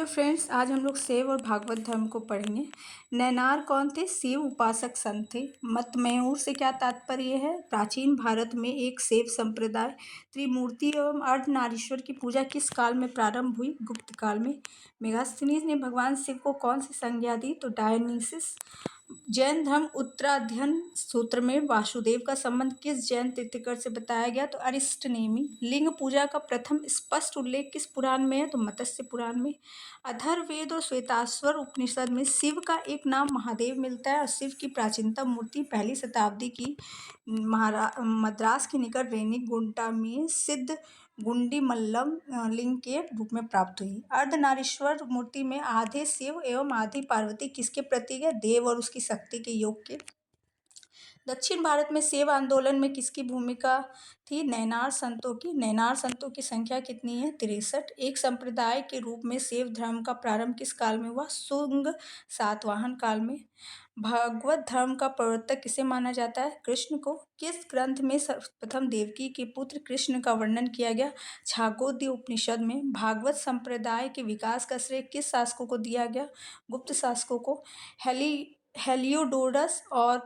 Friends, आज हम लोग शैव और भागवत धर्म को पढ़ेंगे। नैनार कौन थे? शिव उपासक संत थे। मतमयूर से क्या तात्पर्य है? प्राचीन भारत में एक शैव संप्रदाय त्रिमूर्ति एवं अर्धनारीश्वर की पूजा किस काल में प्रारंभ हुई? गुप्त काल में। मेगास्थनीज ने भगवान शिव को कौन सी संज्ञा दी? तो डायनिसिस। जैन धर्म उत्तराध्ययन सूत्र में वासुदेव का संबंध किस जैन तीर्थंकर से बताया गया? तो अरिष्टनेमि। लिंग पूजा का प्रथम स्पष्ट उल्लेख किस पुराण में है? तो मत्स्य पुराण में। अथर्ववेद और श्वेताश्वर उपनिषद में शिव का एक नाम महादेव मिलता है और शिव की प्राचीनतम मूर्ति पहली शताब्दी की मद्रास के निकट रेनीगुंटा में सिद्ध गुंडीमल्लम लिंग के रूप में प्राप्त हुई। अर्धनारीश्वर मूर्ति में आधे शिव एवं आधी पार्वती किसके प्रतीक है? देव और उसकी शक्ति के योग के। दक्षिण भारत में शैव आंदोलन में किसकी भूमिका थी? नैनार संतों की। नैनार संतों की संख्या कितनी है? 63। एक संप्रदाय के रूप में शैव धर्म का प्रारंभ किस काल में हुआ? शुंग सातवाहन काल में। भागवत धर्म का प्रवर्तक किसे माना जाता है? कृष्ण को। किस ग्रंथ में सर्वप्रथम देवकी के पुत्र कृष्ण का वर्णन किया गया? छागोद्य उपनिषद में। भागवत संप्रदाय के विकास का श्रेय किस शासकों को दिया गया? गुप्त शासकों को। हेलियोडोरस और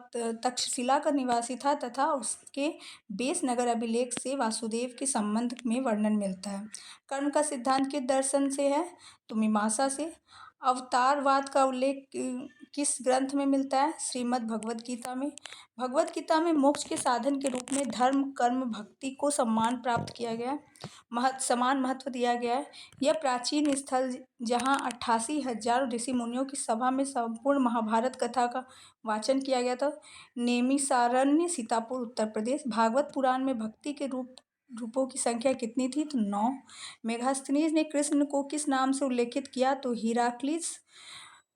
तक्षशिला का निवासी था तथा उसके बेस नगर अभिलेख से वासुदेव के संबंध में वर्णन मिलता है। कर्म का सिद्धांत किस दर्शन से है? तो मीमांसा से। अवतारवाद का उल्लेख किस ग्रंथ में मिलता है? श्रीमद् भगवद गीता में। भगवद गीता में मोक्ष के साधन के रूप में धर्म कर्म भक्ति को सम्मान प्राप्त किया गया है, समान महत्व दिया गया है। यह प्राचीन स्थल जहाँ 88,000 ऋषि मुनियों की सभा में संपूर्ण महाभारत कथा का वाचन किया गया था। नेमिषारण्य, सीतापुर, उत्तर प्रदेश। भागवत पुराण में भक्ति के रूपों की संख्या कितनी थी? तो 9। मेगास्थनीज ने कृष्ण को किस नाम से उल्लेखित किया? तो हीराक्लिस।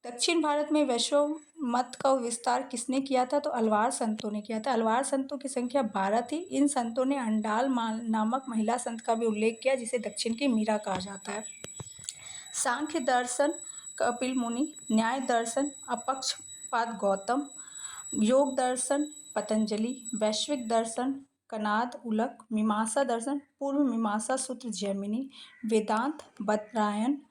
दक्षिण भारत में वैष्णव मत का विस्तार किसने किया था? तो अलवार संतों ने किया था। अलवार संतों की संख्या 12 थी। इन संतों ने अंडाल नामक महिला संत का भी उल्लेख किया जिसे दक्षिण की मीरा कहा जाता है। सांख्य दर्शन कपिल मुनि, न्याय दर्शन अपक्षपाद गौतम, योग दर्शन पतंजलि, वैश्विक दर्शन कनाद उलक, मीमांसा दर्शन पूर्व मीमांसा सूत्र जैमिनी, वेदांत बदरायन,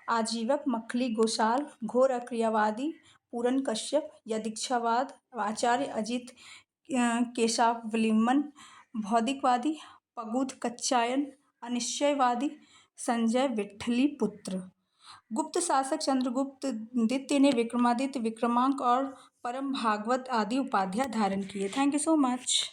आजीवक मखली गोसाल, घोर अक्रियावादी पूरन कश्यप, यदीक्षावाद आचार्य अजित केशावलिम्न, भौतिकवादी पगुध कच्चायन, अनिश्चयवादी संजय विट्ठली पुत्र। गुप्त शासक चंद्रगुप्त द्वितीय ने विक्रमादित्य, विक्रमांक और परम भागवत आदि उपाधियां धारण किए। Thank you so much.